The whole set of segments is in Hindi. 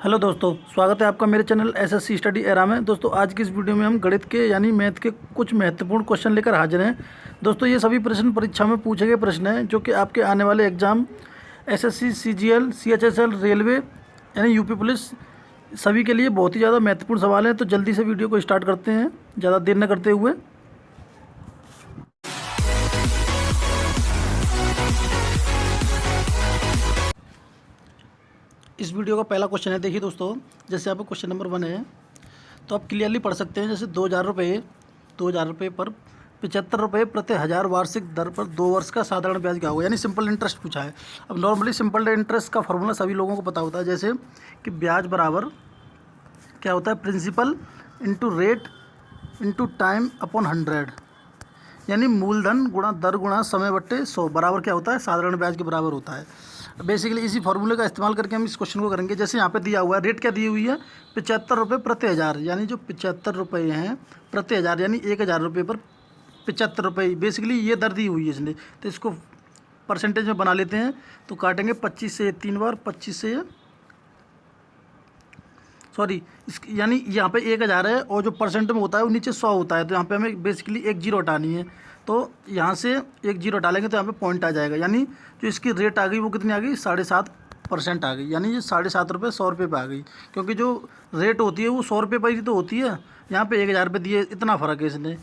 हेलो दोस्तों, स्वागत है आपका मेरे चैनल एसएससी स्टडी एरा में। दोस्तों आज की इस वीडियो में हम गणित के यानी मैथ के कुछ महत्वपूर्ण क्वेश्चन लेकर हाजिर हैं। दोस्तों ये सभी प्रश्न परीक्षा में पूछे गए प्रश्न हैं जो कि आपके आने वाले exam SSC, CGL, CHSL, railway यानी यूपी पुलिस सभी के लिए बहुत ही ज़्यादा महत्वपूर्ण सवाल हैं। तो जल्दी से वीडियो को स्टार्ट करते हैं ज़्यादा देर न करते हुए। इस वीडियो का पहला क्वेश्चन है, देखिए दोस्तों, जैसे यहाँ पे क्वेश्चन नंबर 1 है तो आप क्लियरली पढ़ सकते हैं। जैसे 2000 रुपये पर 75 रुपये प्रति 1000 वार्षिक दर पर 2 वर्ष का साधारण ब्याज क्या होगा, यानी सिंपल इंटरेस्ट पूछा है। अब नॉर्मली सिंपल इंटरेस्ट का फॉर्मूला सभी लोगों को पता होता है, जैसे कि ब्याज बराबर क्या होता है, principal into rate into time upon 100, यानी मूलधन गुणा दर गुणा समय बट्टे 100 बराबर क्या होता है, साधारण ब्याज के बराबर होता है। बेसिकली इसी फॉर्मूले का इस्तेमाल करके हम इस क्वेश्चन को करेंगे। जैसे यहाँ पे दिया हुआ है, रेट क्या दी हुई है, 75 रुपये प्रति 1000, यानी जो 75 रुपये हैं प्रति 1000, यानी 1000 रुपये पर 75 रुपये, बेसिकली ये दर दी हुई है इसने। तो इसको परसेंटेज में बना लेते हैं, तो काटेंगे 25 से 3 बार, 25 से यानी यहाँ पे 1000 है और जो परसेंट में होता है वो नीचे 100 होता है, तो यहाँ पे हमें बेसिकली एक जीरो हटानी है। तो यहाँ से एक जीरो डालेंगे तो यहाँ पे पॉइंट आ जाएगा, यानी जो इसकी रेट आ गई वो कितनी आ गई, 7.5% आ गई, यानी ये 7.5 रुपये 100 रुपये पे आ गई। क्योंकि जो रेट होती है वो 100 रुपये पर ही तो होती है, यहाँ पे 1000 रुपये दिए, इतना फ़र्क है इसने।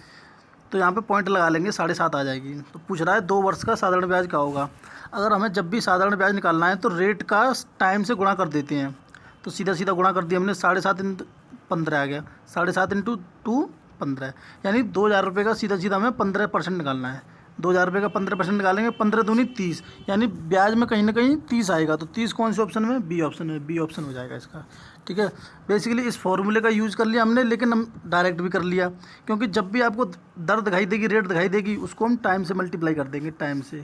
तो यहाँ पे पॉइंट लगा लेंगे, 7.5 आ जाएगी। तो पूछ रहा है 2 वर्ष का साधारण ब्याज क्या होगा। अगर हमें जब भी साधारण ब्याज निकालना है तो रेट का टाइम से गुणा कर देते हैं, तो सीधा सीधा गुणा कर दिया हमने, 7.5 × 15 आ गया, 7.5 × 2 15, यानी 2000 रुपये का सीधा सीधा हमें 15% निकालना है। 2000 रुपये का 15% निकालेंगे, 15 दूनी 30, यानी ब्याज में कहीं ना कहीं 30 आएगा। तो 30 कौन से ऑप्शन में, बी ऑप्शन में, बी ऑप्शन हो जाएगा इसका। ठीक है, बेसिकली इस फॉर्मूले का यूज़ कर लिया हमने, लेकिन हम डायरेक्ट भी कर लिया, क्योंकि जब भी आपको दर दिखाई देगी, रेट दिखाई देगी, उसको हम टाइम से मल्टीप्लाई कर देंगे, टाइम से,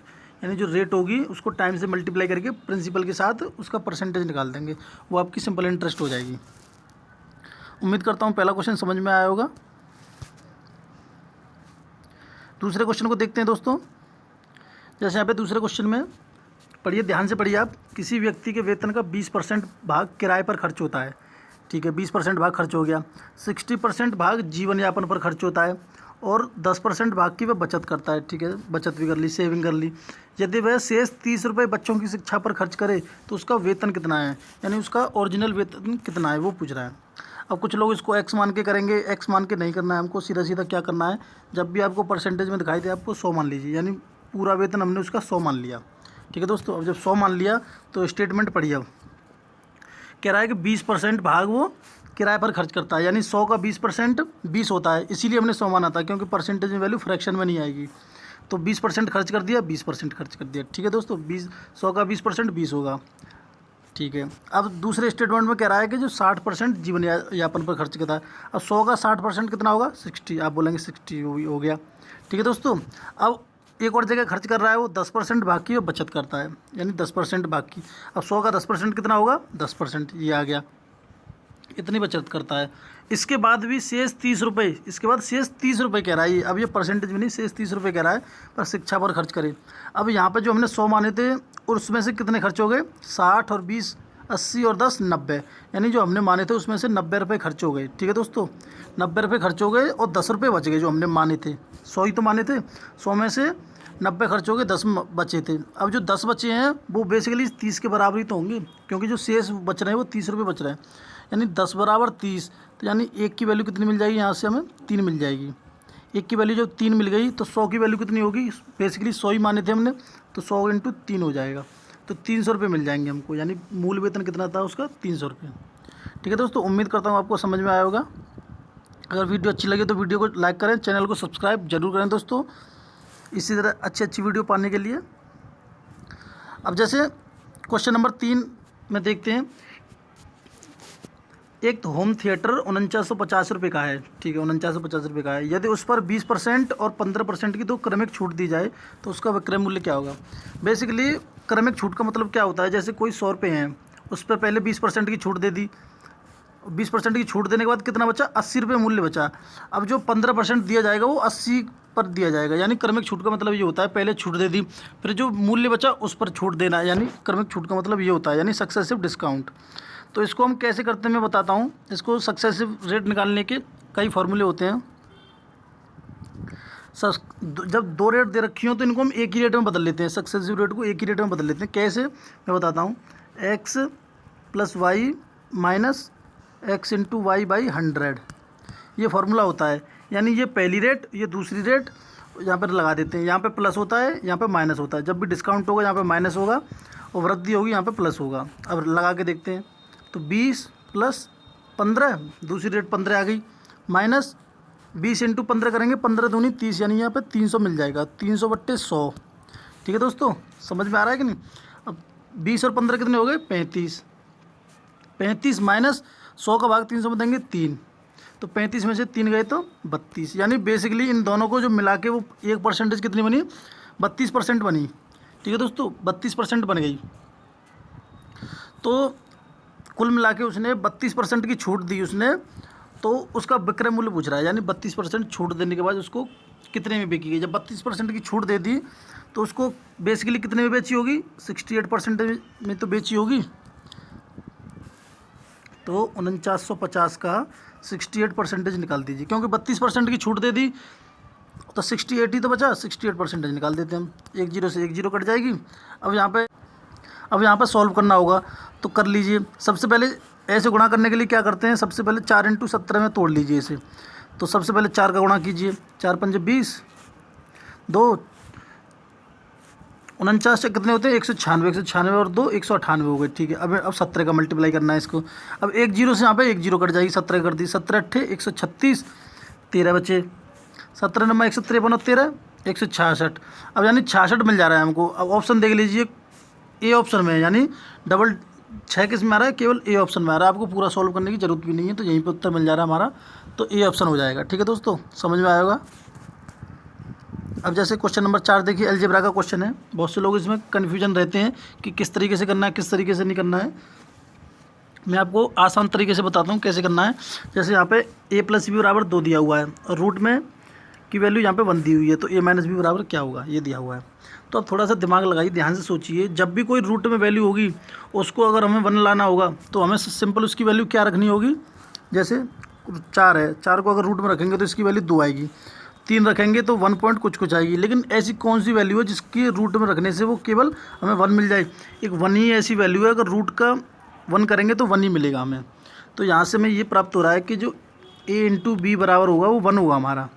यानी जो रेट होगी उसको टाइम से मल्टीप्लाई करके प्रिंसिपल के साथ उसका परसेंटेज निकाल देंगे, वो आपकी सिंपल इंटरेस्ट हो जाएगी। उम्मीद करता हूँ पहला क्वेश्चन समझ में आया होगा। दूसरे क्वेश्चन को देखते हैं दोस्तों। जैसे यहाँ पे दूसरे क्वेश्चन में पढ़िए, ध्यान से पढ़िए आप। किसी व्यक्ति के वेतन का 20% भाग किराए पर खर्च होता है, ठीक है, 20% भाग खर्च हो गया। 60% भाग जीवन यापन पर खर्च होता है और 10% भाग की वह बचत करता है, ठीक है, बचत भी कर ली, सेविंग कर ली। यदि वह शेष 30 रुपये बच्चों की शिक्षा पर खर्च करे तो उसका वेतन कितना है, यानी उसका ओरिजिनल वेतन कितना है वो पूछ रहा है। अब कुछ लोग इसको एक्स मान के करेंगे, एक्स मान के नहीं करना है हमको, सीधा सीधा क्या करना है, जब भी आपको परसेंटेज में दिखाई दे आपको 100 मान लीजिए, यानी पूरा वेतन हमने उसका 100 मान लिया। ठीक है दोस्तों, अब जब 100 मान लिया तो स्टेटमेंट पढ़िए। अब कह रहा है कि 20% भाग वो किराए पर खर्च करता है, यानी 100 का 20% 20 होता है, इसीलिए हमने 100 माना था, क्योंकि परसेंटेज में वैल्यू फ्रैक्शन में नहीं आएगी। तो 20% खर्च कर दिया, 20% खर्च कर दिया। ठीक है दोस्तों, 100 का 20% 20 होगा। ठीक है, अब दूसरे स्टेटमेंट में कह रहा है कि जो 60% जीवन यापन पर खर्च करता है। अब 100 का 60% कितना होगा, 60, आप बोलेंगे 60 हो गया। ठीक है दोस्तों, अब एक और जगह खर्च कर रहा है वो 10% बाकी वो बचत करता है, यानी 10% बाकी। अब 100 का 10% कितना होगा, 10%, ये आ गया, इतनी बचत करता है। इसके बाद भी शेष 30 रुपये, इसके बाद शेष 30 रुपये कह रहा है ये, अब ये परसेंटेज में नहीं, शेष 30 रुपये कह रहा है पर शिक्षा पर खर्च करे। अब यहाँ पे जो हमने 100 माने थे और उसमें से कितने खर्च हो गए, 60 और 20 80 और 10 90, यानी जो हमने माने थे उसमें से 90 रुपये खर्च हो गए। ठीक है दोस्तों, 90 रुपये खर्च हो गए और 10 रुपये बच गए जो हमने माने थे। 100 ही तो माने थे, 100 में से 90 खर्च हो गए, 10 बचे थे। अब जो 10 बचे हैं वो बेसिकली 30 के बराबर ही तो होंगे, क्योंकि जो शेष बच रहे हैं वो 30 रुपये बच रहे हैं, यानी 10 बराबर 30, तो यानी 1 की वैल्यू कितनी मिल जाएगी, यहाँ से हमें 3 मिल जाएगी। 1 की वैल्यू जब 3 मिल गई तो 100 की वैल्यू कितनी होगी, बेसिकली 100 ही माने थे हमने, तो 100 × 3 हो जाएगा, तो 300 रुपये मिल जाएंगे हमको, यानी मूल वेतन कितना था उसका, 300 रुपये। ठीक है दोस्तों, उम्मीद करता हूँ आपको समझ में आया होगा। अगर वीडियो अच्छी लगे तो वीडियो को लाइक करें, चैनल को सब्सक्राइब जरूर करें दोस्तों, इसी तरह अच्छी वीडियो पाने के लिए। अब जैसे क्वेश्चन नंबर 3 में देखते हैं, एक तो होम थिएटर 4950 रुपये का है, ठीक है, 4950 रुपये का है। यदि उस पर 20% और 15% की दो क्रमिक छूट दी जाए तो उसका विक्रय मूल्य क्या होगा। बेसिकली क्रमिक छूट का मतलब क्या होता है, जैसे कोई 100 रुपये हैं, उस पर पहले 20% की छूट दे दी, 20% की छूट देने के बाद कितना बचा, 80 रुपये मूल्य बचा। अब जो 15% दिया जाएगा वो 80 पर दिया जाएगा, यानी क्रमिक छूट का मतलब ये होता है पहले छूट दे दी, फिर जो मूल्य बचा उस पर छूट देना, यानी क्रमिक छूट का मतलब ये होता है, यानी सक्सेसिव डिस्काउंट। तो इसको हम कैसे करते हैं मैं बताता हूँ। इसको सक्सेसिव रेट निकालने के कई फार्मूले होते हैं। जब दो रेट दे रखी हो तो इनको हम एक ही रेट में बदल लेते हैं, सक्सेसिव रेट को एक ही रेट में बदल लेते हैं। कैसे मैं बताता हूँ। x + y minus x into Y by 100, ये फार्मूला होता है। यानी ये पहली रेट, ये दूसरी रेट यहाँ पर लगा देते हैं। यहाँ पे प्लस होता है, यहाँ पे माइनस होता है। जब भी डिस्काउंट होगा यहाँ पे माइनस होगा और वृद्धि होगी यहाँ पे प्लस होगा। अब लगा के देखते हैं तो 20 + 15, दूसरी रेट 15 आ गई, माइनस 20 इंटू 15 करेंगे, 15 दूनी 30, यानी यहाँ पे 300 मिल जाएगा। 300/100, ठीक है दोस्तों, समझ में आ रहा है कि नहीं। अब 20 और 15 कितने हो गए, 35। 35 माइनस 100 का भाग 300 में देंगे 3, तो 35 में से 3 गए तो 32। यानी बेसिकली इन दोनों को जो मिला के वो 1% कितनी बनी, 32% बनी। ठीक है दोस्तों, 32% बन गई। तो कुल मिला के उसने 32% की छूट दी उसने, तो उसका विक्रय मूल्य पूछ रहा है। यानी 32% छूट देने के बाद उसको कितने में बेची गई। जब 32% की छूट दे दी तो उसको बेसिकली कितने में बेची होगी, 68% में तो बेची होगी। तो 4950 का 68% निकाल दीजिए, क्योंकि 32% की छूट दे दी तो 68 ही तो बचा, 68% निकाल देते हैं हम। 1 0 से 1 0 कट जाएगी। अब यहाँ पे सॉल्व करना होगा, तो कर लीजिए। सबसे पहले ऐसे गुणा करने के लिए क्या करते हैं, सबसे पहले 4 × 17 में तोड़ लीजिए इसे। तो सबसे पहले 4 का गुणा कीजिए, 4 × 5 = 20, 2 49 से कितने होते हैं, 196, 196 और 2 198 हो गए। ठीक है, अब 17 का मल्टीप्लाई करना है इसको। अब 1 0 से यहाँ पे 1 0 कट जाएगी, 17 कर दी, 17 × 8 = 136, 13 बचे। 17 × 153 और 13 166। अब यानी 66 मिल जा रहा है हमको। अब ऑप्शन देख लीजिए, ए ऑप्शन में है, यानी डबल 6 किस में आ रहा है, केवल ए ऑप्शन में आ रहा है। आपको पूरा सॉल्व करने की जरूरत भी नहीं है, तो यहीं पे उत्तर मिल जा रहा है हमारा, तो ए ऑप्शन हो जाएगा। ठीक है दोस्तों, समझ में आएगा। अब जैसे क्वेश्चन नंबर 4 देखिए, अलजेब्रा का क्वेश्चन है। बहुत से लोग इसमें कन्फ्यूजन रहते हैं कि किस तरीके से करना है, किस तरीके से नहीं करना है। मैं आपको आसान तरीके से बताता हूँ कैसे करना है। जैसे यहाँ पे a + b = 2 दिया हुआ है और रूट में की वैल्यू यहाँ पे 1 दी हुई है, तो a - b बराबर क्या होगा, ये दिया हुआ है। तो अब थोड़ा सा दिमाग लगाइए, ध्यान से सोचिए। जब भी कोई रूट में वैल्यू होगी, उसको अगर हमें 1 लाना होगा तो हमें सिंपल उसकी वैल्यू क्या रखनी होगी। जैसे 4 है, 4 को अगर रूट में रखेंगे तो इसकी वैल्यू 2 आएगी। 3 रखेंगे तो 1 पॉइंट कुछ आएगी। लेकिन ऐसी कौन सी वैल्यू है जिसकी रूट में रखने से वो केवल हमें 1 मिल जाए। एक 1 ही ऐसी वैल्यू है, अगर रूट का 1 करेंगे तो 1 ही मिलेगा हमें। तो यहाँ से हमें ये प्राप्त हो रहा है कि जो a × b बराबर होगा वो 1 होगा हमारा।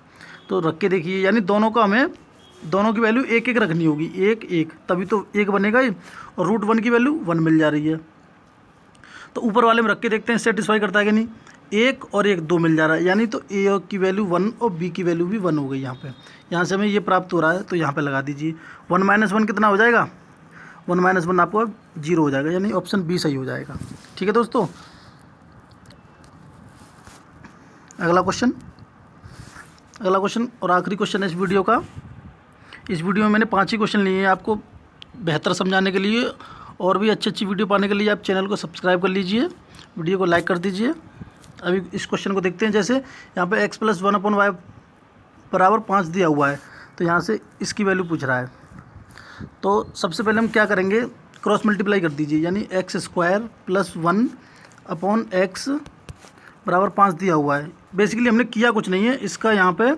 तो रख के देखिए, यानी दोनों का हमें, दोनों की वैल्यू 1 1 रखनी होगी, 1 1, तभी तो 1 बनेगा ही। और रूट 1 की वैल्यू 1 मिल जा रही है। तो ऊपर वाले में रख के देखते हैं सेटिस्फाई करता है कि नहीं। 1 और 1 2 मिल जा रहा है, यानी तो a की वैल्यू 1 और b की वैल्यू भी 1 हो गई। यहाँ से हमें ये प्राप्त हो रहा है, तो यहाँ पे लगा दीजिए। 1 - 1 कितना हो जाएगा, 1 - 1 आपको 0 हो जाएगा, यानी ऑप्शन बी सही हो जाएगा। ठीक है दोस्तों, अगला क्वेश्चन और आखिरी क्वेश्चन है इस वीडियो का। इस वीडियो में मैंने 5 ही क्वेश्चन लिए हैं आपको बेहतर समझाने के लिए। और भी अच्छी वीडियो पाने के लिए आप चैनल को सब्सक्राइब कर लीजिए, वीडियो को लाइक कर दीजिए। अभी इस क्वेश्चन को देखते हैं। जैसे यहाँ पे x + 1/y = 5 दिया हुआ है, तो यहाँ से इसकी वैल्यू पूछ रहा है। तो सबसे पहले हम क्या करेंगे, क्रॉस मल्टीप्लाई कर दीजिए, यानी x² + 1/x = 5 दिया हुआ है। बेसिकली हमने किया कुछ नहीं है, इसका यहाँ पे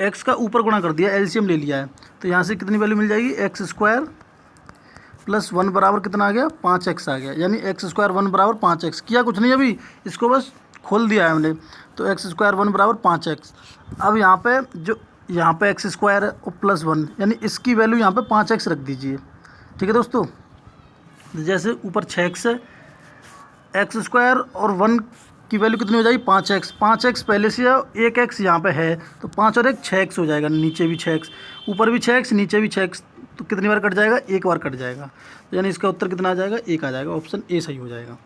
x का ऊपर गुणा कर दिया, एलसीएम ले लिया है। तो यहाँ से कितनी वैल्यू मिल जाएगी, x² + 1 बराबर कितना आ गया, 5x आ गया। यानी x² 1 = 5x। किया कुछ नहीं अभी, इसको बस खोल दिया है हमने। तो x² 1 = 5x। अब यहाँ पे जो यहाँ पे x² है और +1, यानी इसकी वैल्यू यहाँ पे 5x रख दीजिए। ठीक है दोस्तों, जैसे ऊपर 6x है, x² और 1 की वैल्यू कितनी हो जाएगी, 5x। 5x पहले से 1x यहाँ पे है, तो 5 और 1 6x हो जाएगा। नीचे भी 6x, ऊपर भी 6x, नीचे भी 6x, तो कितनी बार कट जाएगा, 1 बार कट जाएगा। तो यानी इसका उत्तर कितना आ जाएगा, 1 आ जाएगा। ऑप्शन ए सही हो जाएगा।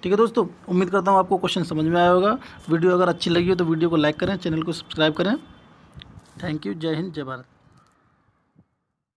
ठीक है दोस्तों, उम्मीद करता हूँ आपको क्वेश्चन समझ में आया होगा। वीडियो अगर अच्छी लगी हो तो वीडियो को लाइक करें, चैनल को सब्सक्राइब करें। Thank you. जय हिंद, जय भारत।